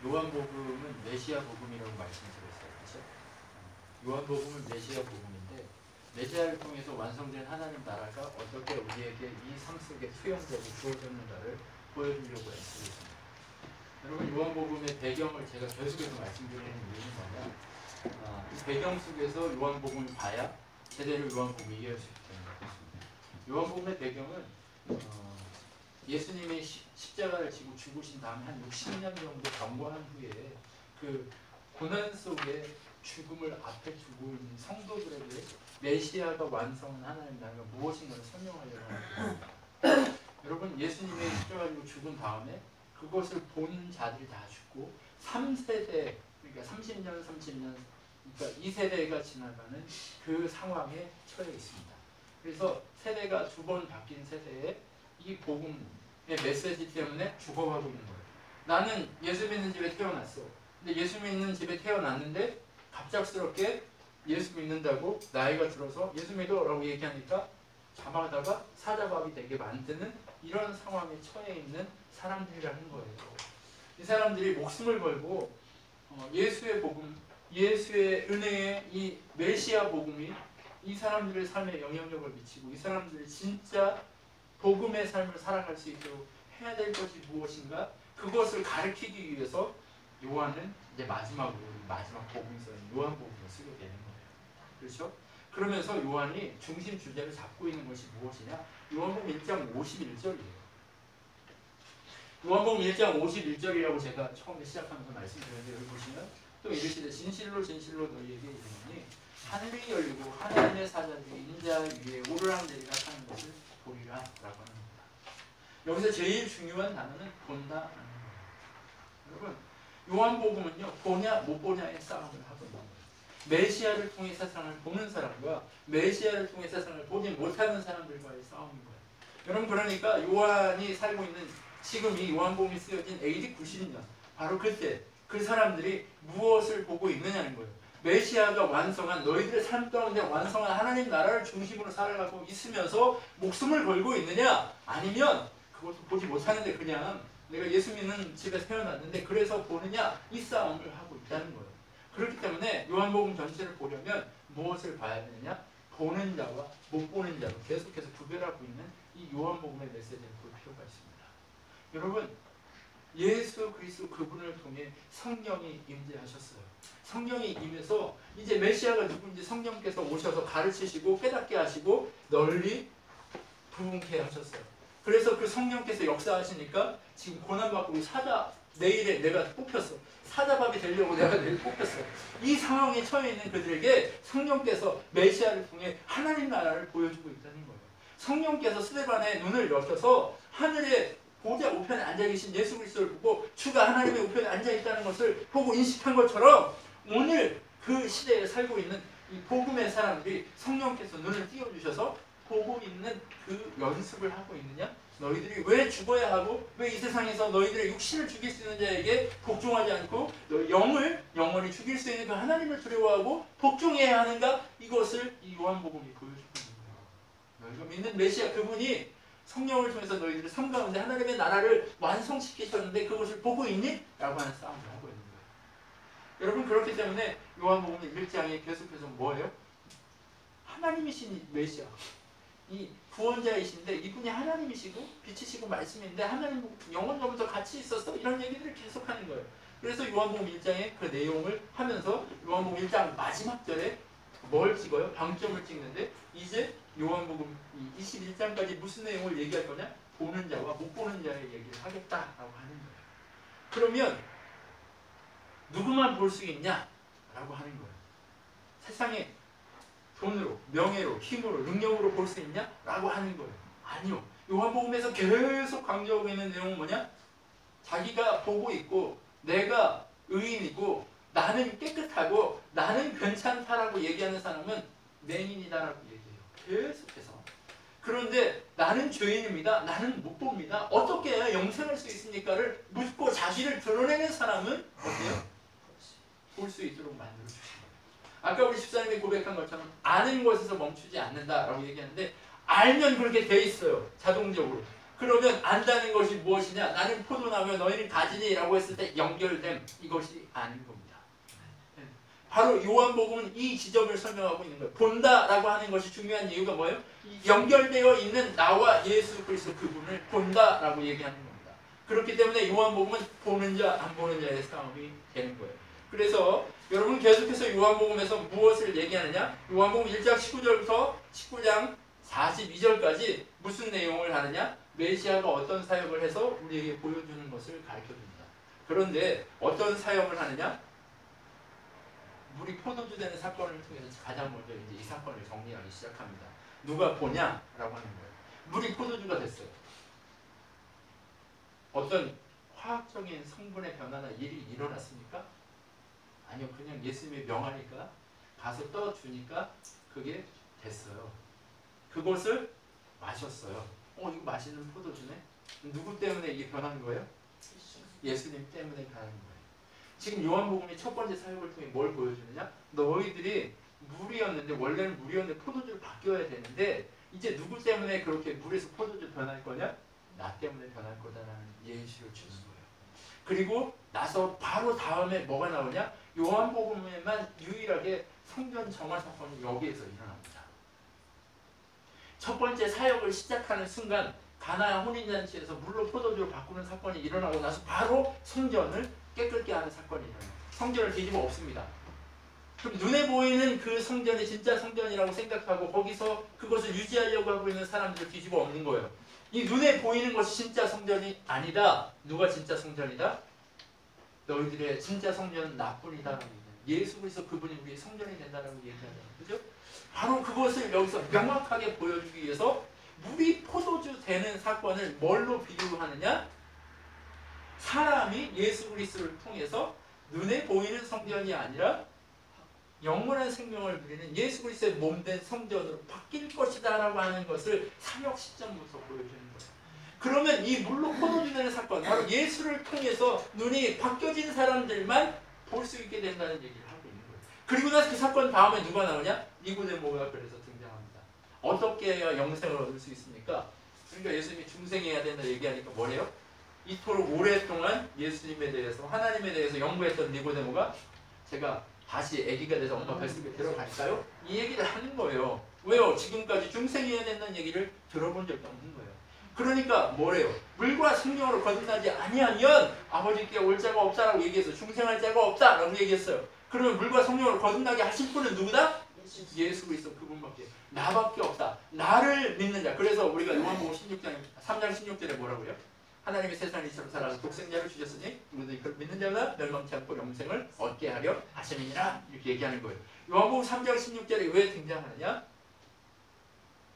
요한복음은 메시아 복음이라고 말씀드렸어요. 그렇죠? 요한복음은 메시아 복음인데 메시아를 통해서 완성된 하나님 나라가 어떻게 우리에게 이 삶 속에 투영되고 주어졌는가를 보여주려고 애쓰고 있습니다. 여러분, 요한복음의 배경을 제가 계속해서 말씀드리는 이유는 뭐냐, 이 배경 속에서 요한복음을 봐야 제대로 요한복음을 이해할 수 있기 때문에 그렇습니다. 요한복음의 배경은 예수님의 십자가를 지고 죽으신 다음에 한 60년 정도 경과한 후에 그 고난 속에 죽음을 앞에 두고 있는 성도들에게 메시아가 완성한 하나님 나라가 무엇인가를 설명하려고 합니다. 여러분, 예수님의 십자가 지고 죽은 다음에 그것을 본 자들이 다 죽고 3세대, 그러니까 30년, 그러니까 2세대가 지나가는 그 상황에 처해 있습니다. 그래서 세대가 두 번 바뀐 세대에 이 복음의 메시지 때문에 죽어가고 있는 거예요. 나는 예수 믿는 집에 태어났어. 근데 예수 믿는 집에 태어났는데 갑작스럽게 예수 믿는다고 나이가 들어서 예수 믿어라고 얘기하니까 잡아다가 사자밥이 되게 만드는 이런 상황에 처해 있는 사람들이라는 거예요. 이 사람들이 목숨을 걸고 예수의 복음, 예수의 은혜의 이 메시아 복음이 이 사람들의 삶에 영향력을 미치고 이 사람들이 진짜 복음의 삶을 살아갈 수 있도록 해야 될 것이 무엇인가, 그것을 가르치기 위해서 요한은 이제 마지막 복음서인 요한복음을 쓰게 되는 거예요. 그렇죠? 그러면서 요한이 중심 주제를 잡고 있는 것이 무엇이냐? 요한복음 1장 51절이에요. 요한복음 1장 51절이라고 제가 처음에 시작하면서 말씀드렸는데, 여기 보시면 또 이르시되 진실로 진실로 너희에게 이르노니 하늘이 열리고 하나님의 사자들이 인자 위에 오르락내리락 하는 것을 보리라 라고 하는 겁니다. 여기서 제일 중요한 단어는 본다라는 거예요. 여러분, 요한복음은요, 보냐 못 보냐의 싸움을 하고 있는 거예요. 메시아를 통해 세상을 보는 사람과 메시아를 통해 세상을 보지 못하는 사람들과의 싸움인 거예요. 여러분, 그러니까 요한이 살고 있는 지금 이 요한복음이 쓰여진 AD 90년, 바로 그때 그 사람들이 무엇을 보고 있느냐는 거예요. 메시아가 완성한, 너희들의 삶 가운데 완성한 하나님 나라를 중심으로 살아가고 있으면서 목숨을 걸고 있느냐, 아니면 그것도 보지 못하는데 그냥 내가 예수 믿는 집에 태어났는데 그래서 보느냐, 이 싸움을 하고 있다는 거예요. 그렇기 때문에 요한복음 전체를 보려면 무엇을 봐야 되느냐? 보는 자와 못 보는 자로 계속해서 구별하고 있는 이 요한복음의 메시지를 볼 필요가 있습니다. 여러분, 예수 그리스도 그분을 통해 성령이 임재하셨어요. 성령이 임해서 이제 메시아가 누구인지 성령께서 오셔서 가르치시고 깨닫게 하시고 널리 부흥케 하셨어요. 그래서 그 성령께서 역사하시니까 지금 고난받고 사자, 내일에 내가 뽑혔어. 사자밥이 되려고 내가 내일 뽑혔어. 이 상황에 처해 있는 그들에게 성령께서 메시아를 통해 하나님 나라를 보여주고 있다는 거예요. 성령께서 스데반의 눈을 여셔서 하늘에 보좌 우편에 앉아 계신 예수 그리스도를 보고 주가 하나님의 우편에 앉아 있다는 것을 보고 인식한 것처럼, 오늘 그 시대에 살고 있는 이 복음의 사람들이 성령께서 눈을 띄워주셔서 보고 있는 그 연습을 하고 있느냐? 너희들이 왜 죽어야 하고 왜 이 세상에서 너희들의 육신을 죽일 수 있는 자에게 복종하지 않고 너희 영을 영원히 죽일 수 있는 그 하나님을 두려워하고 복종해야 하는가? 이것을 이 요한복음이 보여주고 있는 거예요. 너희가 믿는 메시아 그분이 성령을 통해서 너희들의 삶 가운데 하나님의 나라를 완성시키셨는데 그것을 보고 있니? 라고 하는 싸움을 하고 있는 거예요. 여러분, 그렇기 때문에 요한복음 1장에 계속해서 뭐예요? 하나님이신 메시아, 이 구원자이신데 이분이 하나님이시고 빛이시고 말씀인데 하나님 영원전부터 같이 있어서 이런 얘기들을 계속하는 거예요. 그래서 요한복음 1장에 그 내용을 하면서 요한복음 1장 마지막 절에 뭘 찍어요? 방점을 찍는데, 이제 요한복음 21장까지 무슨 내용을 얘기할 거냐? 보는 자와 못 보는 자의 얘기를 하겠다라고 하는 거예요. 그러면 누구만 볼 수 있냐? 라고 하는 거예요. 세상에 돈으로, 명예로, 힘으로, 능력으로 볼 수 있냐? 라고 하는 거예요. 아니요. 요한복음에서 계속 강조하고 있는 내용은 뭐냐? 자기가 보고 있고 내가 의인이고 나는 깨끗하고 나는 괜찮다라고 얘기하는 사람은 맹인이다라고 얘기해요. 계속해서. 그런데 나는 죄인입니다. 나는 못 봅니다. 어떻게 해야 영생할 수 있습니까를 묻고 자신을 드러내는 사람은 어때요? 볼 수 있도록 만들어주신 거예요. 아까 우리 집사님이 고백한 것처럼 아는 것에서 멈추지 않는다라고 얘기하는데, 알면 그렇게 돼 있어요. 자동적으로. 그러면 안다는 것이 무엇이냐? 나는 포도나무여 너희는 가지니 라고 했을 때 연결됨, 이것이 아닌 겁니다. 바로 요한복음은 이 지점을 설명하고 있는 거예요. 본다라고 하는 것이 중요한 이유가 뭐예요? 연결되어 있는 나와 예수 그리스도 그분을 본다라고 얘기하는 겁니다. 그렇기 때문에 요한복음은 보는 자, 안 보는 자의 싸움이 되는 거예요. 그래서 여러분 계속해서 요한복음에서 무엇을 얘기하느냐? 요한복음 1장 19절부터 19장 42절까지 무슨 내용을 하느냐? 메시아가 어떤 사역을 해서 우리에게 보여주는 것을 가르쳐줍니다. 그런데 어떤 사역을 하느냐? 물이 포도주 되는 사건을 통해서 가장 먼저 이제 이 사건을 정리하기 시작합니다. 누가 보냐라고 하는 거예요. 물이 포도주가 됐어요. 어떤 화학적인 성분의 변화나 일이 일어났습니까? 아니요, 그냥 예수님의 명하니까 가서 떠주니까 그게 됐어요. 그것을 마셨어요. 이거 맛있는 포도주네? 누구 때문에 이게 변한 거예요? 예수님 때문에 변한 거예요. 지금 요한복음이 첫 번째 사역을 통해 뭘 보여주느냐? 너희들이 물이었는데, 원래는 물이었는데 포도주로 바뀌어야 되는데 이제 누구 때문에 그렇게 물에서 포도주 변할 거냐? 나 때문에 변할 거다라는 예시를 주는 거예요. 그리고 나서 바로 다음에 뭐가 나오냐? 요한복음에만 유일하게 성전 정화 사건이 여기에서 일어납니다. 첫 번째 사역을 시작하는 순간 가나 혼인잔치에서 물로 포도주로 바꾸는 사건이 일어나고 나서 바로 성전을 깨끗게 하는 사건이 일어나요. 성전을 뒤집어 엎습니다. 그럼 눈에 보이는 그 성전이 진짜 성전이라고 생각하고 거기서 그것을 유지하려고 하고 있는 사람들을 뒤집어 엎는 거예요. 이 눈에 보이는 것이 진짜 성전이 아니다. 누가 진짜 성전이다? 너희들의 진짜 성전은 나뿐이다. 예수 그리스도 그분이 우리의 성전이 된다라고 얘기하잖아요. 그죠? 바로 그것을 여기서 명확하게 보여주기 위해서 물이 포도주 되는 사건을 뭘로 비유하느냐? 사람이 예수 그리스도를 통해서 눈에 보이는 성전이 아니라 영원한 생명을 누리는 예수 그리스도의 몸된 성전으로 바뀔 것이다 라고 하는 것을 사역 시점부터 보여주는 거예요. 그러면 이 물로 포도주 되는 사건, 바로 예수를 통해서 눈이 바뀌어진 사람들만 볼 수 있게 된다는 얘기를 하고 있는 거예요. 그리고 나서 그 사건 다음에 누가 나오냐? 니고데모가 그래서 등장합니다. 어떻게 해야 영생을 얻을 수 있습니까? 그러니까 예수님이 중생해야 된다 얘기하니까 뭐래요? 이토록 오랫동안 예수님에 대해서, 하나님에 대해서 연구했던 니고데모가 제가 다시 아기가 돼서 엄마 뱃속에 들어갈까요? 이 얘기를 하는 거예요. 왜요? 지금까지 중생해야 된다는 얘기를 들어본 적도 없는 거예요. 그러니까 뭐래요? 물과 성령으로 거듭나지 아니하면 아버지께 올 자가 없다라고 얘기해서 중생할 자가 없다라고 얘기했어요. 그러면 물과 성령으로 거듭나게 하실 분은 누구다? 예수 그리스도 그분밖에. 나밖에 없다. 나를 믿는 자. 그래서 우리가 요한복음 3장 16절에 뭐라고요? 하나님이 세상을 이처럼 사랑하사 독생자를 주셨으니 누구든지 그를 믿는 자가 멸망치 않고 영생을 얻게 하려 하심이니라. 이렇게 얘기하는 거예요. 요한복음 3장 16절에 왜 등장하느냐?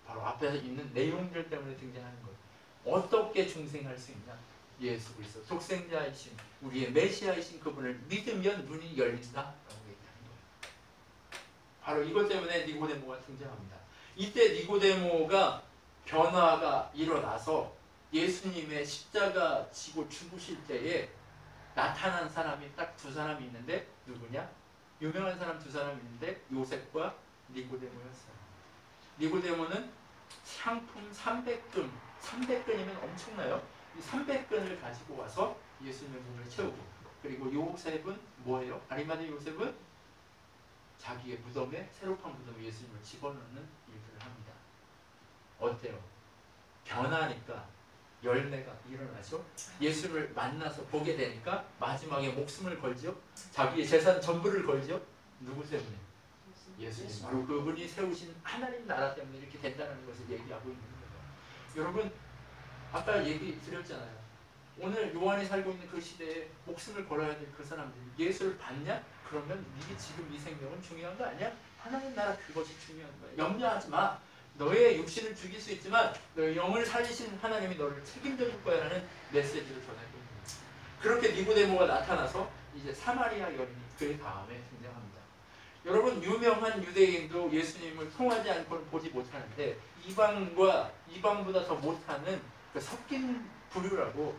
바로 앞에서 있는 내용들 때문에 등장하는 거예요. 어떻게 중생할 수 있냐? 예수 그리스도 독생자이신 우리의 메시아이신 그분을 믿으면 눈이 열린다라고 얘기하는 거예요. 바로 이것 때문에 니고데모가 등장합니다. 이때 니고데모가 변화가 일어나서 예수님의 십자가 지고 죽으실 때에 나타난 사람이 딱 두 사람이 있는데 누구냐? 유명한 사람 두 사람이 있는데 요셉과 니고데모였어요. 니고데모는 상품 300근, 300근이면 엄청나요. 이 300근을 가지고 와서 예수님의 몸을 채우고, 그리고 요셉은 뭐예요? 아리마대 요셉은 자기의 무덤에, 새로 판 무덤에 예수님을 집어넣는 일들을 합니다. 어때요? 변하니까 열매가 일어나죠. 예수를 만나서 보게 되니까 마지막에 목숨을 걸죠. 자기의 재산 전부를 걸죠. 누구 때문에? 예수님. 바로 그분이 세우신 하나님 나라 때문에 이렇게 된다는 것을 얘기하고 있는 거예요. 여러분, 아까 얘기 드렸잖아요. 오늘 요한이 살고 있는 그 시대에 목숨을 걸어야 될 그 사람들, 예수를 봤냐? 그러면 이게 지금 이 생명은 중요한 거 아니야? 하나님 나라 그것이 중요한 거야. 염려하지 마. 너의 육신을 죽일 수 있지만 너의 영을 살리신 하나님이 너를 책임져 줄 거야 라는 메시지를 전하고 있는 거예요. 그렇게 니고데모가 나타나서 이제 사마리아 여인이 그 다음에 등장합니다. 여러분, 유명한 유대인도 예수님을 통하지 않고는 보지 못하는데 이방보다 더 못하는 그 섞인 부류라고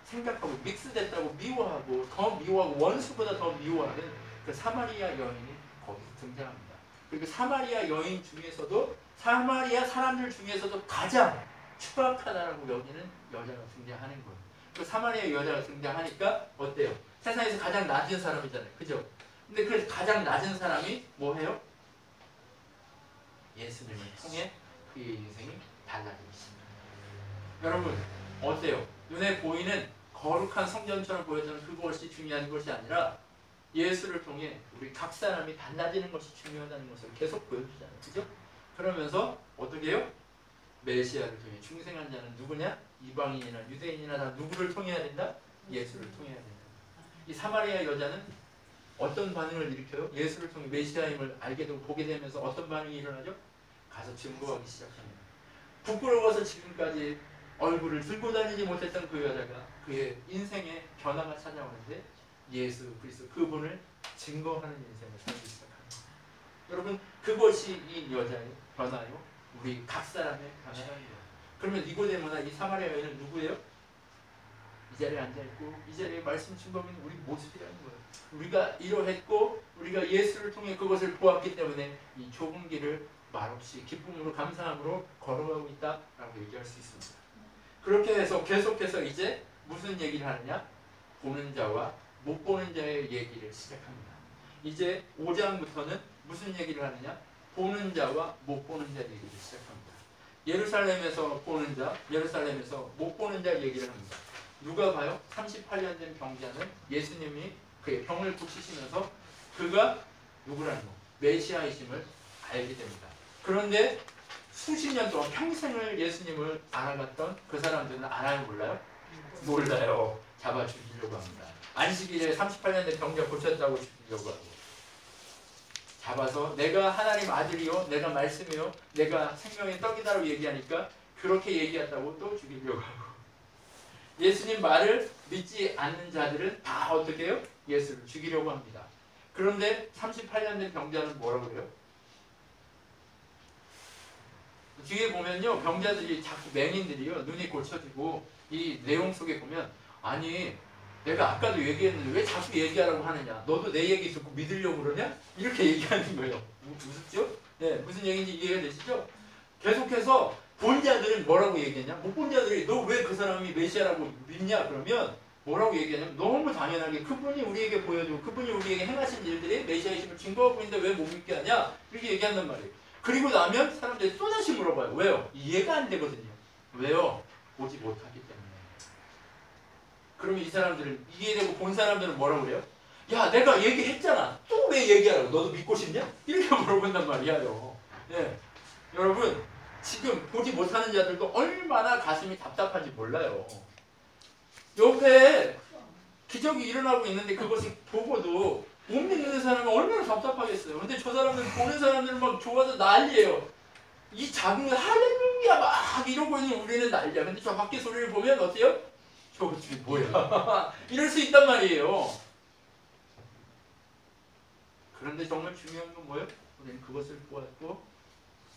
생각하고 믹스됐다고 미워하고 더 미워하고 원수보다 더 미워하는 그 사마리아 여인이 거기서 등장합니다. 그리고 사마리아 여인 중에서도 사마리아 사람들 중에서도 가장 추악하다라고 여기는 여자가 등장하는 거예요. 그 사마리아 여자가 등장하니까 어때요? 세상에서 가장 낮은 사람이잖아요. 그죠? 근데 그 가장 낮은 사람이 뭐 해요? 예수님을 통해 그의 인생이 달라지고 있습니다. 여러분 어때요? 눈에 보이는 거룩한 성전처럼 보여지는 그것이 중요한 것이 아니라 예수를 통해 우리 각 사람이 달라지는 것이 중요하다는 것을 계속 보여주잖아요. 그죠? 그러면서 어떻게 해요? 메시아를 통해 중생한 자는 누구냐? 이방인이나 유대인이나 다 누구를 통해야 된다? 예수를 통해야 된다. 이 사마리아 여자는 어떤 반응을 일으켜요? 예수를 통해 메시아임을 알게 되고 보게 되면서 어떤 반응이 일어나죠? 가서 증거하기 시작합니다. 부끄러워서 지금까지 얼굴을 들고 다니지 못했던 그 여자가 그의 인생에 변화가 찾아오는데 예수 그리스도 그분을 증거하는 인생을 살기 시작합니다. 여러분 그것이 이 여자의 변화요. 우리 각 사람의 변화입니다. 그러면 니고데모나 이 사마리아 여인은 누구예요? 이 자리에 앉아있고 이 자리에 말씀 증거하는 우리 모습이라는 거예요. 우리가 이러했고 우리가 예수를 통해 그것을 보았기 때문에 이 좁은 길을 말없이 기쁨으로 감사함으로 걸어가고 있다라고 얘기할 수 있습니다. 그렇게 해서 계속해서 이제 무슨 얘기를 하느냐? 보는 자와 못 보는 자의 얘기를 시작합니다. 이제 5장부터는 무슨 얘기를 하느냐? 보는 자와 못 보는 자 얘기를 시작합니다. 예루살렘에서 보는 자, 예루살렘에서 못 보는 자 얘기를 합니다. 누가 봐요? 38년 된 병자는 예수님이 그의 병을 고치시면서 그가 누구라는 거? 메시아이심을 알게 됩니다. 그런데 수십 년 동안 평생을 예수님을 알아갔던 그 사람들은 알아요? 몰라요? 몰라요. 잡아 죽이려고 합니다. 안식일에 38년 된 병자 고쳤다고 죽이려고 하고 잡아서 내가 하나님 아들이요 내가 말씀이요 내가 생명의 떡이다라고 얘기하니까 그렇게 얘기한다고 또 죽이려고 하고 예수님 말을 믿지 않는 자들은 다 어떻게 해요? 예수를 죽이려고 합니다. 그런데 38년 된 병자는 뭐라고 그래요? 뒤에 보면요 병자들이 자꾸 맹인들이요 눈이 고쳐지고 이 내용 속에 보면 아니 내가 아까도 얘기했는데 왜 자꾸 얘기하라고 하느냐 너도 내 얘기 듣고 믿으려고 그러냐 이렇게 얘기하는 거예요. 무섭죠? 네, 무슨 얘기인지 이해가 되시죠? 계속해서 본 자들은 뭐라고 얘기했냐 못 본 자들이 너 왜 그 사람이 메시아라고 믿냐 그러면 뭐라고 얘기하냐면 너무 당연하게 그분이 우리에게 보여주고 그분이 우리에게 행하신 일들이 메시아이심을 증거하고 있는데 왜 못 믿게 하냐 이렇게 얘기한단 말이에요. 그리고 나면 사람들이 또다시 물어봐요. 왜요? 이해가 안 되거든요. 왜요? 보지 못하기 때문에. 그러면 이 사람들은 이해되고 본 사람들은 뭐라고 그래요? 야 내가 얘기했잖아. 또 왜 얘기하라고? 너도 믿고 싶냐? 이렇게 물어본단 말이에요. 네. 여러분 지금 보지 못하는 자들도 얼마나 가슴이 답답한지 몰라요. 옆에 기적이 일어나고 있는데 그것을 보고도 못 믿는 사람은 얼마나 답답하겠어요. 근데 저 사람들 보는 사람들은 막 좋아서 난리예요. 이 작은 할렐루야 막 이러고 있는 우리는 난리야. 근데 저 밖에 소리를 보면 어때요? 저거 지금 뭐야? 이럴 수 있단 말이에요. 그런데 정말 중요한 건 뭐예요? 우리는 그것을 보았고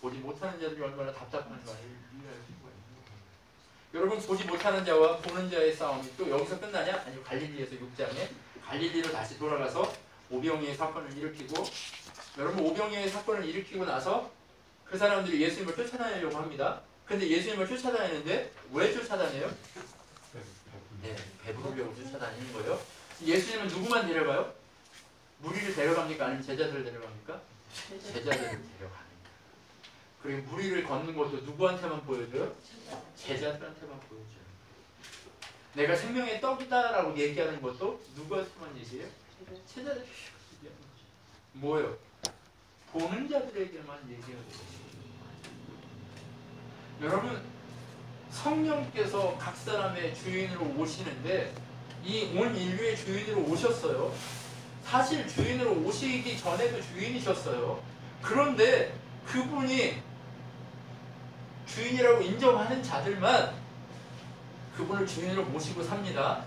보지 못하는 자들이 얼마나 답답한가를 이해할 수가 있는 거예요. 여러분 보지 못하는 자와 보는 자의 싸움이 또 여기서 끝나냐? 아니요. 갈릴리에서 6장에 갈릴리로 다시 돌아가서 오병이의 사건을 일으키고 여러분 오병이의 사건을 일으키고 나서 그 사람들이 예수님을 쫓아다니려고 합니다. 근데 예수님을 쫓아다니는데 왜 쫓아다녀요? 네, 배부르려고 쫓아다니는 거예요. 예수님은 누구만 데려가요? 무리를 데려갑니까? 아니면 제자들을 데려갑니까? 제자들을 데려갑니다. 그리고 무리를 걷는 것도 누구한테만 보여줘요? 제자들한테만 보여줘요. 내가 생명의 떡이다라고 얘기하는 것도 누구한테만 얘기해요? 제자들에게 얘기하는 거죠. 뭐예요? 보는 자들에게만 얘기하는 거죠. 여러분 성령께서 각 사람의 주인으로 오시는데 이 온 인류의 주인으로 오셨어요. 사실 주인으로 오시기 전에도 주인이셨어요. 그런데 그분이 주인이라고 인정하는 자들만 그분을 주인으로 모시고 삽니다.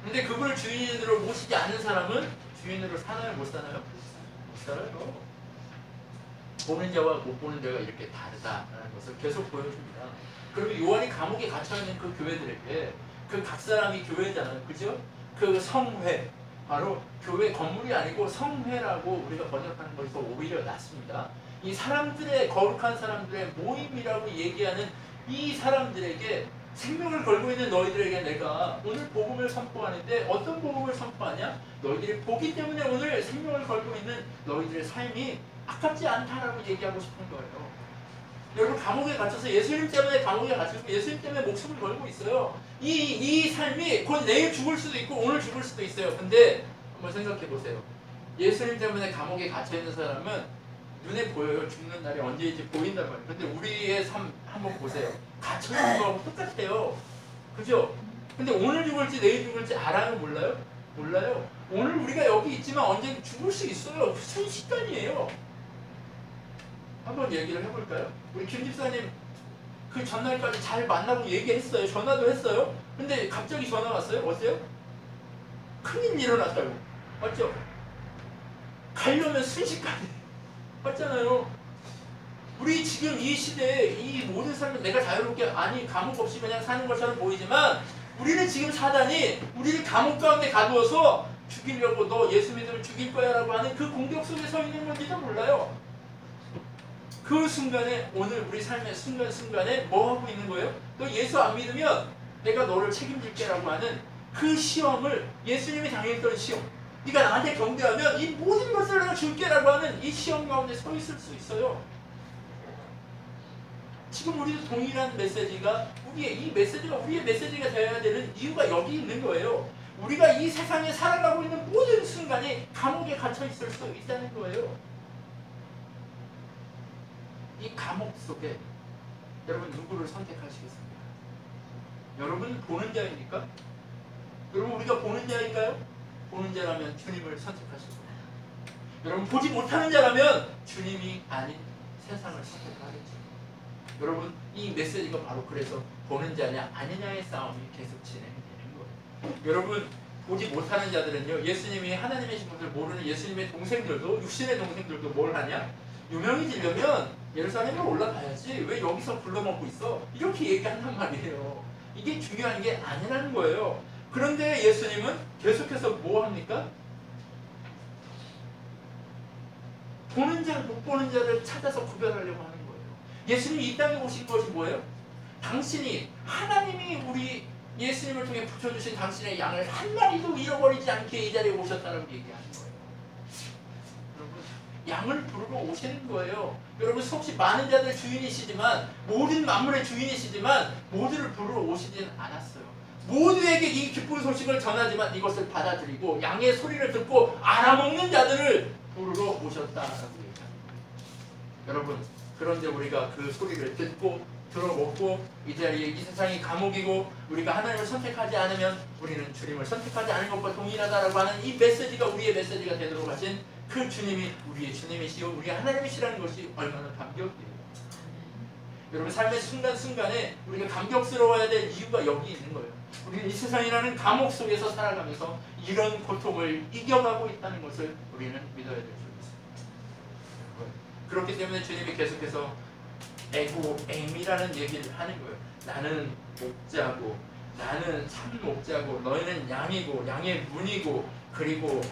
근데 그분을 주인으로 모시지 않는 사람은 주인으로 사나요? 못 사나요? 못 살아요. 보는 자와 못 보는 자가 이렇게 다르다라는 것을 계속 보여줍니다. 그리고 요한이 감옥에 갇혀있는 그 교회들에게 그 각 사람이 교회잖아요. 그죠? 그 성회, 바로 교회 건물이 아니고 성회라고 우리가 번역하는 것이 오히려 낫습니다. 이 사람들의 거룩한 사람들의 모임이라고 얘기하는 이 사람들에게 생명을 걸고 있는 너희들에게 내가 오늘 복음을 선포하는데 어떤 복음을 선포하냐? 너희들이 보기 때문에 오늘 생명을 걸고 있는 너희들의 삶이 아깝지 않다라고 얘기하고 싶은 거예요. 여러분 감옥에 갇혀서 예수님 때문에 감옥에 갇혀서 예수님 때문에 목숨을 걸고 있어요. 이 삶이 곧 내일 죽을 수도 있고 오늘 죽을 수도 있어요. 근데 한번 생각해 보세요. 예수님 때문에 감옥에 갇혀있는 사람은 눈에 보여요. 죽는 날이 언제인지 보인단 말이에요. 근데 우리의 삶 한번 보세요. 갇혀있는 거하고 똑같아요. 그죠? 근데 오늘 죽을지 내일 죽을지 알아요? 몰라요? 몰라요. 오늘 우리가 여기 있지만 언제 죽을 수 있어요. 순식간이에요. 한번 얘기를 해볼까요? 우리 김 집사님 그 전날까지 잘 만나고 얘기했어요. 전화도 했어요. 근데 갑자기 전화 왔어요. 어때요? 큰일 일어났다고. 맞죠? 가려면 순식간에 맞잖아요. 우리 지금 이 시대에 이 모든 삶을 내가 자유롭게 아니 감옥 없이 그냥 사는 것처럼 보이지만 우리는 지금 사단이 우리를 감옥 가운데 가두어서 죽이려고 너 예수 믿으면 죽일 거야 라고 하는 그 공격 속에 서 있는 건지도 몰라요. 그 순간에 오늘 우리 삶의 순간순간에 뭐 하고 있는 거예요? 너 예수 안 믿으면 내가 너를 책임질게 라고 하는 그 시험을 예수님이 당했던 시험, 네가 나한테 경배하면 이 모든 것을 내가 줄게 라고 하는 이 시험 가운데 서 있을 수 있어요. 지금 우리도 동일한 메시지가 이 메시지가 우리의 메시지가 되어야 되는 이유가 여기 있는 거예요. 우리가 이 세상에 살아가고 있는 모든 순간이 감옥에 갇혀 있을 수 있다는 거예요. 이 감옥 속에 여러분 누구를 선택하시겠습니까? 여러분 보는 자입니까? 여러분 우리가 보는 자인가요? 보는 자라면 주님을 선택하실 겁니다. 여러분 보지 못하는 자라면 주님이 아닌 세상을 선택하겠죠. 여러분 이 메시지가 바로 그래서 보는 자냐 아니냐의 싸움이 계속 진행되는 거예요. 여러분 보지 못하는 자들은요, 예수님이 하나님이신 분들 모르는 예수님의 동생들도 육신의 동생들도 뭘 하냐? 유명해지려면 예루살렘으로 올라가야지 왜 여기서 굴러먹고 있어? 이렇게 얘기한단 말이에요. 이게 중요한 게 아니라는 거예요. 그런데 예수님은 계속해서 뭐 합니까? 보는 자, 못 보는 자를 찾아서 구별하려고 하는 거예요. 예수님이 이 땅에 오신 것이 뭐예요? 당신이 하나님이 우리 예수님을 통해 붙여주신 당신의 양을 한 마리도 잃어버리지 않게 이 자리에 오셨다는 얘기하는 거예요. 여러분, 양을 부르러 오시는 거예요. 여러분, 혹시 많은 자들 주인이시지만, 모든 만물의 주인이시지만 모두를 부르러 오시진 않았어요. 모두에게 이 기쁜 소식을 전하지만 이것을 받아들이고 양의 소리를 듣고 알아먹는 자들을 부르러 오셨다라고 얘기합니다. 여러분, 그런데 우리가 그 소리를 듣고 들어먹고 이 자리에 이 세상이 감옥이고 우리가 하나님을 선택하지 않으면 우리는 주님을 선택하지 않은 것과 동일하다라고 하는 이 메시지가 우리의 메시지가 되도록 하신 그 주님이 우리의 주님이시요 우리의 하나님이시라는 것이 얼마나 감격이에요. 여러분, 삶의 순간순간에 우리가 감격스러워야 될 이유가 여기 있는 거예요. 우리는 이 세상이라는 감옥 속에서 살아가면서 이런 고통을 이겨가고 있다는 것을 우리는 믿어야 될 줄 믿습니다. 그렇기 때문에 주님이 계속해서 에고 에임이라는 얘기를 하는 거예요. 나는 목자고 나는 참 목자고 너희는 양이고 양의 문이고 그리고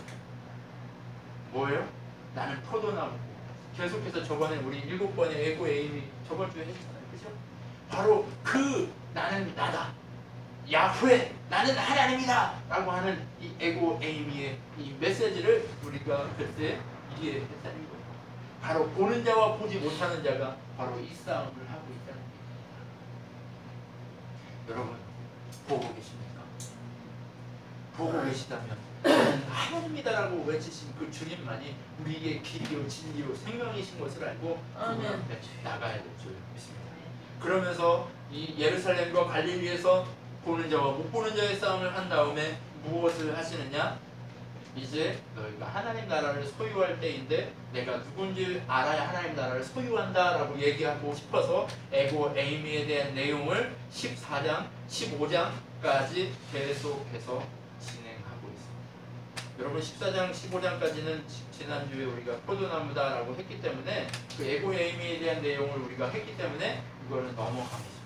뭐예요? 나는 포도나무고. 계속해서 저번에 우리 7번의 에고 에임이 저번 주에 했잖아요. 그죠? 바로 그 나는 나다. 야훼 나는 하나님이다 라고 하는 이 에고 에이미의 이 메시지를 우리가 그때 이해했다는 거예요. 바로 보는 자와 보지 못하는 자가 바로 이 싸움을 하고 있다는 얘기입니다. 여러분, 보고 계십니까? 보고 계시다면 하나님이다라고 외치신 그 주님만이 우리의 길이요 진리요 생명이신 것을 알고 그 앞에 나가야 될 줄 믿습니다. 그러면서 이 예루살렘과 갈릴리에서 보는 자와 못 보는 자의 싸움을 한 다음에 무엇을 하시느냐? 이제 너희가 하나님 나라를 소유할 때인데 내가 누군지 알아야 하나님 나라를 소유한다 라고 얘기하고 싶어서 에고 에이미에 대한 내용을 14장, 15장까지 계속해서 진행하고 있습니다. 여러분, 14장, 15장까지는 지난주에 우리가 포도나무다 라고 했기 때문에 그 에고 에이미에 대한 내용을 우리가 했기 때문에 이거는 넘어갑니다.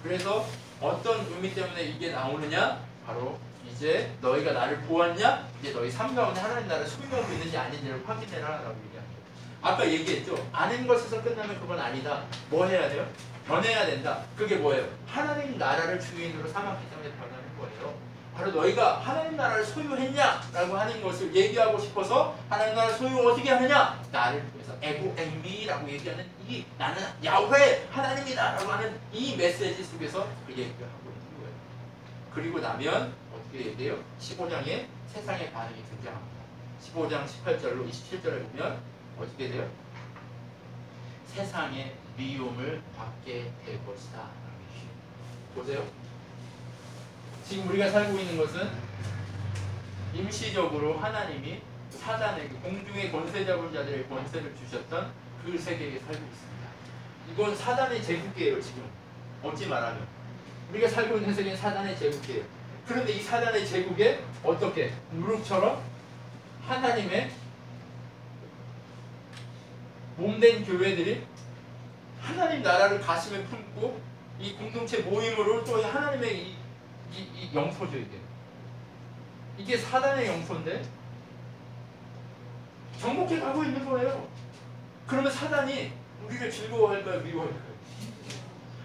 그래서 어떤 의미 때문에 이게 나오느냐? 바로 이제 너희가 나를 보았냐? 이제 너희 삶 가운데 하나님 나라를 소유하고 있는지 아닌지를 확인해라 라고 얘기합니다. 아까 얘기했죠. 아는 것에서 끝나면 그건 아니다. 뭐 해야 돼요? 변해야 된다. 그게 뭐예요? 하나님 나라를 주인으로 삼았기 때문에 변하는 거예요. 바로 너희가 하나님 나라를 소유했냐라고 하는 것을 얘기하고 싶어서 하나님 나라를 소유 어떻게 하느냐? 나를 통해서 에고엠미라고 얘기하는 이 나는 야훼 하나님이다라고 하는 이 메시지 속에서 그 얘기를 하고 있는 거예요. 그리고 나면 어떻게 얘기해요? 15장에 세상의 반응이 등장합니다. 15장 18절로 27절에 보면 어떻게 돼요? 세상의 미움을 받게 될 것이다. 보세요. 지금 우리가 살고 있는 것은 임시적으로 하나님이 사단에게 공중의 권세 잡은 자들의 권세를 주셨던 그 세계에 살고 있습니다. 이건 사단의 제국이에요. 지금 어찌 말하면 우리가 살고 있는 세계는 사단의 제국이에요. 그런데 이 사단의 제국에 어떻게 누룩처럼 하나님의 몸된 교회들이 하나님 나라를 가슴에 품고 이 공동체 모임으로 또 하나님의 이 영토죠. 이게 사단의 영토인데 정복해 가고 있는 거예요. 그러면 사단이 우리를 즐거워할까요? 미워할까요?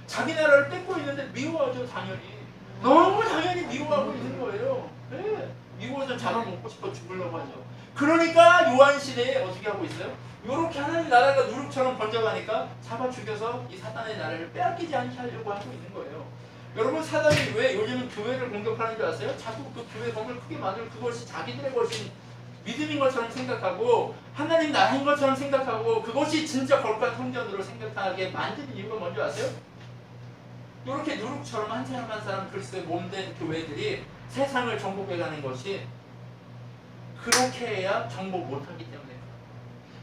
자기 나라를 뺏고 있는데 미워하죠. 당연히. 너무 당연히 미워하고 있는 거예요. 네. 미워서 잡아먹고 싶어 죽으려고 하죠. 그러니까 요한시대에 어떻게 하고 있어요? 요렇게 하나님 나라가 누룩처럼 번져가니까 잡아 죽여서 이 사단의 나라를 빼앗기지 않게 하려고 하고 있는 거예요. 여러분 사단이 왜 요즘 교회를 공격하는 줄 아세요? 자꾸 그 교회 건물 크게 만들고 그것이 자기들의 것이 믿음인 것처럼 생각하고 하나님 나라인 것처럼 생각하고 그것이 진짜 거룩한 통전으로 생각하게 만드는 이유가 뭔지 아세요? 이렇게 누룩처럼 한 사람 한 사람 글쎄 몸된 교회들이 세상을 정복해가는 것이 그렇게 해야 정복 못하기 때문에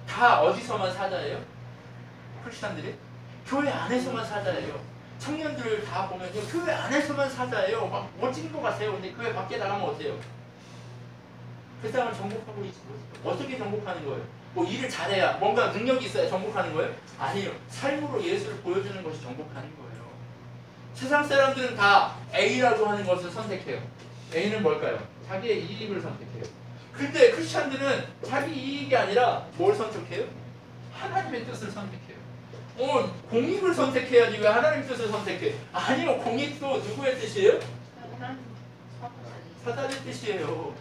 다 어디서만 사자예요? 크리스찬들이? 교회 안에서만 사자예요. 청년들 다 보면요 교회 안에서만 사자예요. 막 멋진 것 같아요. 근데 교회 밖에 나가면 어때요? 그 사람을 정복하고 있지 못해요. 어떻게 정복하는 거예요? 뭐 일을 잘해야 뭔가 능력이 있어야 정복하는 거예요? 아니요. 삶으로 예수를 보여주는 것이 정복하는 거예요. 세상 사람들은 다 A라고 하는 것을 선택해요. A는 뭘까요? 자기의 이익을 선택해요. 근데 크리스찬들은 자기 이익이 아니라 뭘 선택해요? 하나님의 뜻을 선택해요. 공익을 선택해야지 왜 하나님의 뜻을 선택해? 아니요. 공익도 누구의 뜻이에요? 사단의 뜻이에요.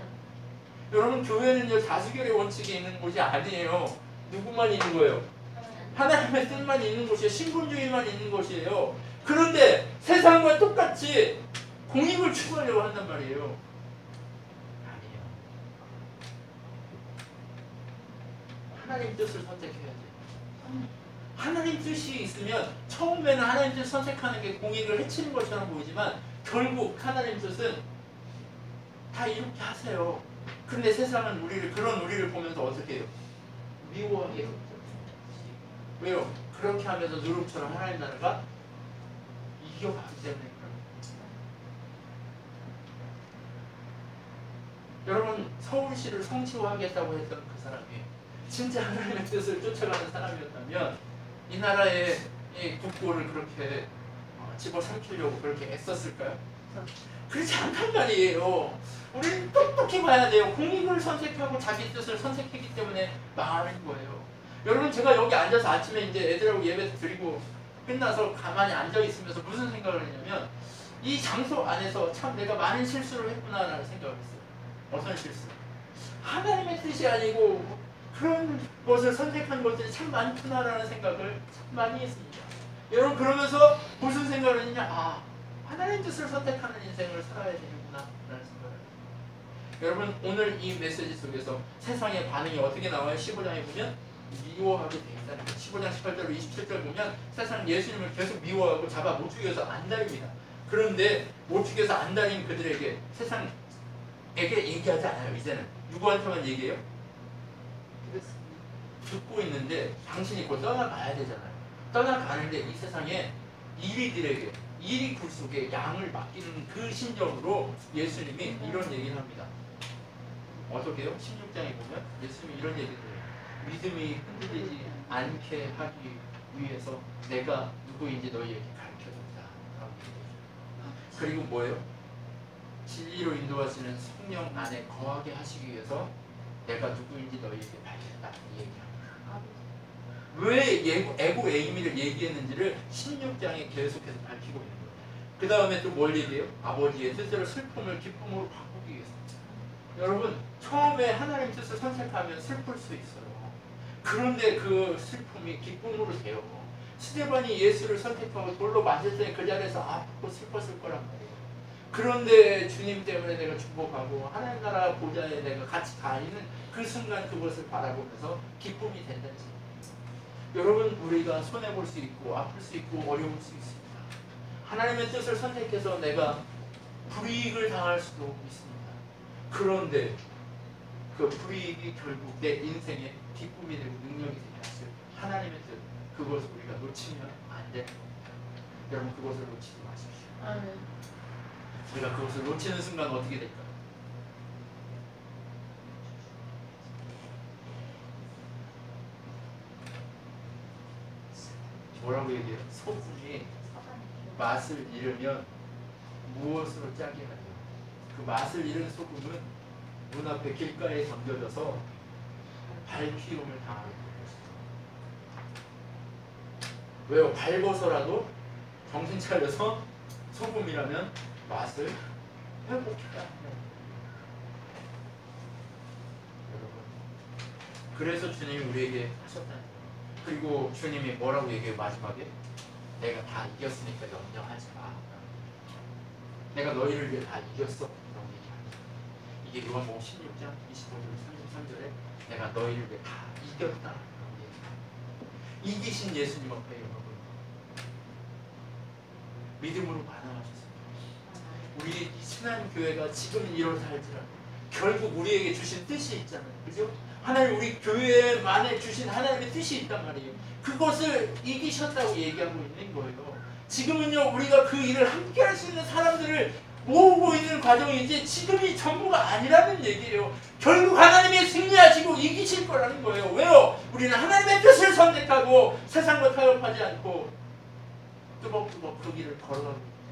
여러분 교회는요 다수결의 원칙이 있는 곳이 아니에요. 누구만 있는 거예요? 하나님의 뜻만 있는 곳이에요. 신분주의만 있는 곳이에요. 그런데 세상과 똑같이 공익을 추구하려고 한단 말이에요. 아니에요. 하나님 뜻을 선택해야지. 하나님 뜻이 있으면 처음에는 하나님 뜻을 선택하는 게 공익을 해치는 것처럼 보이지만 결국 하나님 뜻은 다 이렇게 하세요. 근데 세상은 그런 우리를 보면서 어떻게 해요? 미워하게 해요. 왜요? 그렇게 하면서 누룩처럼 하나님 나라가 이겨가기 때문에 여러분 서울시를 성취화하겠다고 했던 그 사람이 진짜 하나님의 뜻을 쫓아가는 사람이었다면 이 나라의 이 국고를 그렇게 집어삼키려고 그렇게 애썼을까요? 그렇지 않단 말이에요. 우리는 똑똑히 봐야 돼요. 공익을 선택하고 자기 뜻을 선택했기 때문에 망하는 거예요. 여러분 제가 여기 앉아서 아침에 이제 애들하고 예배 드리고 끝나서 가만히 앉아있으면서 무슨 생각을 했냐면 이 장소 안에서 참 내가 많은 실수를 했구나라는 생각을 했어요. 어떤 실수? 하나님의 뜻이 아니고 그런 것을 선택한 것들이 참 많구나라는 생각을 참 많이 했습니다. 여러분 그러면서 무슨 생각을 했냐? 하나님 뜻을 선택하는 인생을 살아야 되는구나 라는 생각을 해요. 여러분 오늘 이 메시지 속에서 세상의 반응이 어떻게 나와요? 15장에 보면 미워하게 돼 있다는 거예요. 15장 18절 27절 보면 세상 예수님을 계속 미워하고 잡아 못 죽여서 안달입니다. 그런데 못 죽여서 안달인 그들에게 세상에게 얘기하지 않아요. 이제는 누구한테만 얘기해요? 듣고 있는데 당신이 곧 떠나가야 되잖아요. 떠나가는데 이 세상에 이리들에게 이리 굴속에 양을 맡기는 그 심정으로 예수님이 이런 얘기를 합니다. 어떻게 해요? 16장에 보면 예수님이 이런 얘기를 해요. 믿음이 흔들리지 않게 하기 위해서 내가 누구인지 너희에게 가르쳐준다. 그리고 뭐예요? 진리로 인도하시는 성령 안에 거하게 하시기 위해서 내가 누구인지 너희에게 밝혔다. 이 얘기합니다. 왜 에고 에이미를 얘기했는지를 16장에 계속해서 밝히고 있는 거예요. 그 다음에 또 뭘 얘기해요? 아버지의 뜻대로 슬픔을 기쁨으로 바꾸기 위해서. 여러분, 처음에 하나님 뜻을 선택하면 슬플 수 있어요. 그런데 그 슬픔이 기쁨으로 돼요. 스데반이 예수를 선택하고 돌로 맞을 때 그 자리에서 아프고 슬펐을 거란 말이에요. 그런데 주님 때문에 내가 축복하고 하나님 나라 보좌에 내가 같이 다니는 그 순간 그것을 바라보면서 기쁨이 된다는 거예요. 여러분, 우리가 손해볼 수 있고 아플 수 있고 어려울 수 있습니다. 하나님의 뜻을 선택해서 내가 불이익을 당할 수도 있습니다. 그런데 그 불이익이 결국 내 인생의 기쁨이 되고 능력이 되게 하실 하나님의 뜻, 그것을 우리가 놓치면 안 돼요. 여러분, 그것을 놓치지 마십시오. 우리가 그것을 놓치는 순간 어떻게 될까요? 뭐라고 얘기해요? 소금이 맛을 잃으면 무엇으로 짜게 하죠? 그 맛을 잃은 소금은 문 앞에 길가에 던져져서 밟히움을 당하게 됩니다. 왜요? 밟아서라도 정신 차려서 소금이라면 맛을 회복해야 합니다. 여러분, 그래서 주님이 우리에게 하셨다는 거예요. 그리고 주님이 뭐라고 얘기해요? 마지막에 내가 다 이겼으니까 염려하지 마. 내가 너희를 위해 다 이겼어. 그런 얘기합니다. 이게 요한복음 16장 25절 33절에 내가 너희를 위해 다 이겼다. 그런 얘기합니다. 이기신 예수님 앞에 여러분 믿음으로 반응하셨습니다. 우리 신한 교회가 지금 이렇다 할지라도 결국 우리에게 주신 뜻이 있잖아요. 그죠? 하나님, 우리 교회만에 주신 하나님의 뜻이 있단 말이에요. 그것을 이기셨다고 얘기하고 있는 거예요. 지금은요, 우리가 그 일을 함께 할 수 있는 사람들을 모으고 있는 과정이지 지금이 전부가 아니라는 얘기예요. 결국 하나님이 승리하시고 이기실 거라는 거예요. 왜요? 우리는 하나님의 뜻을 선택하고 세상과 타협하지 않고 뚜벅뚜벅 그 길을 걸어가고 있습니다.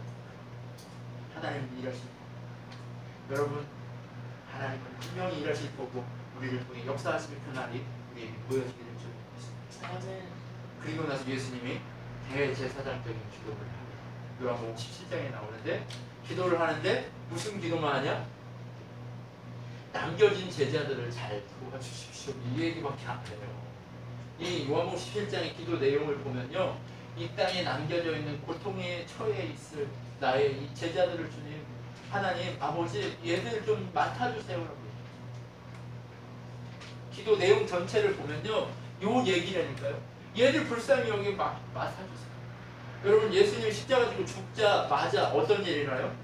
하나님은 일하실 거예요. 여러분, 하나님은 분명히 일하실 거고 우리를 통해 역사하시는 그날이 우리에게 보여지기를 주님입니다. 그리고 나서 예수님이 대제사장적인 기도를 합니다. 요한복음 17장에 나오는데, 기도를 하는데 무슨 기도만 하냐? 남겨진 제자들을 잘 도와주십시오. 이 얘기밖에 안 해요. 이 요한복음 17장의 기도 내용을 보면요, 이 땅에 남겨져 있는 고통에 처해 있을 나의 이 제자들을 주님, 하나님 아버지, 얘들 좀 맡아주세요라고. 기도 내용 전체를 보면요, 요 얘기라니까요. 얘들 불쌍히 여기 맡아주세요. 여러분, 예수님이 십자가 지고 죽자마자 어떤 일이 일어나요?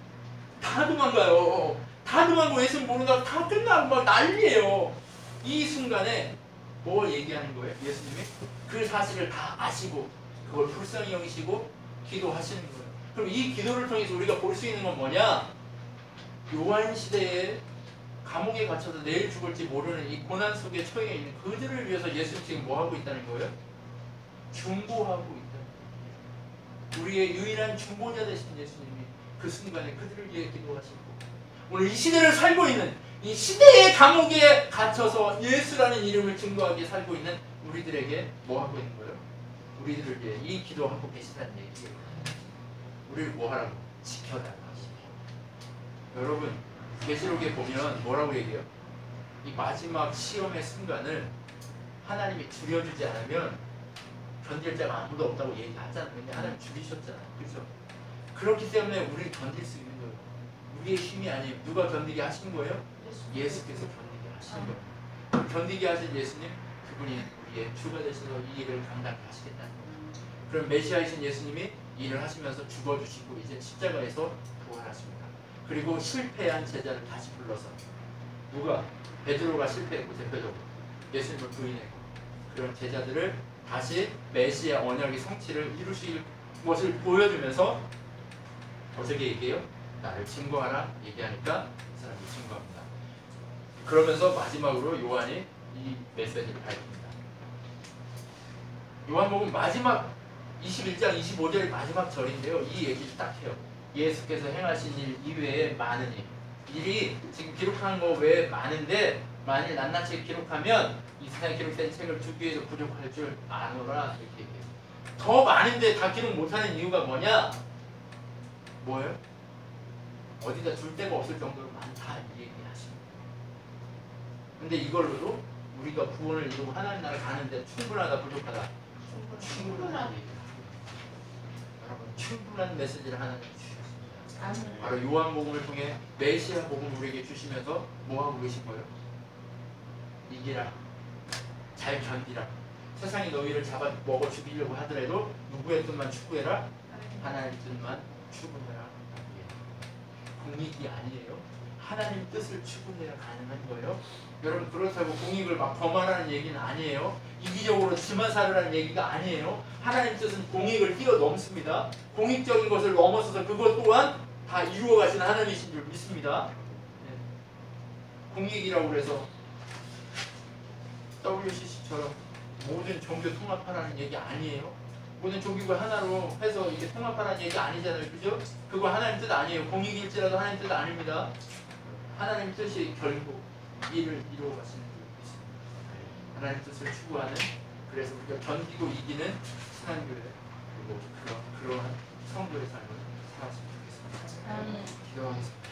다 도망가요. 다 도망가고 예수님 모르다가 다 끝나고 막 난리예요. 이 순간에 뭘 얘기하는 거예요? 예수님이 그 사실을 다 아시고 그걸 불쌍히 여기시고 기도하시는 거예요. 그럼 이 기도를 통해서 우리가 볼 수 있는 건 뭐냐? 요한 시대에 감옥에 갇혀서 내일 죽을지 모르는 이 고난 속에 처해 있는 그들을 위해서 예수님 지금 뭐 하고 있다는 거예요? 중보하고 있다는 거예요. 우리의 유일한 중보자 되신 예수님이 그 순간에 그들을 위해 기도하시고, 오늘 이 시대를 살고 있는, 이 시대의 감옥에 갇혀서 예수라는 이름을 증거하게 살고 있는 우리들에게 뭐 하고 있는 거예요? 우리들을 위해 이 기도하고 계시다는 얘기예요. 우리를 뭐 하라고? 지켜달라고 하시고. 여러분, 계시록에 보면 뭐라고 얘기해요? 이 마지막 시험의 순간을 하나님이 줄여주지 않으면 견딜 자가 아무도 없다고 얘기하잖아요. 근데 하나님 줄이셨잖아요. 그렇죠? 그렇기 때문에 우리를 견딜 수 있는 거예요. 우리의 힘이 아니에요. 누가 견디게 하신 거예요? 예수께서 견디게 하신 거예요. 견디게 하신 예수님, 그분이 우리의 주가 되셔서 이 일을 감당히 하시겠다는 거예요. 그럼 메시아이신 예수님이 이 일을 하시면서 죽어주시고 이제 십자가에서 부활하십니다. 그리고 실패한 제자를 다시 불러서, 누가? 베드로가 실패했고 대표적으로 예수님을 부인했고, 그런 제자들을 다시 메시아 언약의 성취를 이루실 것을 보여주면서 어떻게 얘기해요? 나를 증거하라 얘기하니까 그 사람이 증거합니다. 그러면서 마지막으로 요한이 이 메시지를 밝힙니다. 요한복음 마지막 21장 25절의 마지막 절인데요, 이 얘기를 딱 해요. 예수께서 행하신 일 이외에 많으니, 미리 지금 기록한 거 외에 많은데 만일 낱낱이 기록하면 이 세상에 기록된 책을 두기에도 부족할 줄 아노라 이렇게 얘기해요. 더 많은데 다 기록 못하는 이유가 뭐냐? 뭐예요? 어디다 둘 데가 없을 정도로 많다 이 얘기하십니다. 근데 이걸로도 우리가 구원을 이루고 하나님 나라 가는데 충분하다 부족하다? 충분한 얘기다. 여러분 충분한 메시지를 하나님 주셨습니다. 바로 요한복음을 통해 메시아 복음을 우리에게 주시면서 뭐하고 계신 거예요? 이기라, 잘 견디라. 세상이 너희를 잡아 먹어 죽이려고 하더라도 누구의 뜻만 추구해라? 하나님의 뜻만 추구해라. 공익이 아니에요. 하나님 뜻을 추구해야 가능한 거예요. 여러분 그렇다고 공익을 막 범하라는 얘기는 아니에요. 이기적으로 지만 살으라는 얘기가 아니에요. 하나님 뜻은 공익을 뛰어넘습니다. 공익적인 것을 넘어서서 그것 또한 다 이루어 가시는 하나님이신 줄 믿습니다. 공익이라고 그래서 WCC처럼 모든 종교 통합하라는 얘기 아니에요. 모든 종교가 하나로 해서 이게 통합하라는 얘기 아니잖아요. 그죠? 그거 하나님 뜻 아니에요. 공익일지라도 하나님 뜻 아닙니다. 하나님 뜻이 결국 일을 이루어 가시는 줄 믿습니다. 하나님 뜻을 추구하는, 그래서 우리가 견디고 이기는 신앙교회, 그리고 그러한 성도의 삶을 살았으면 좋겠습니다. 기도하겠습니다.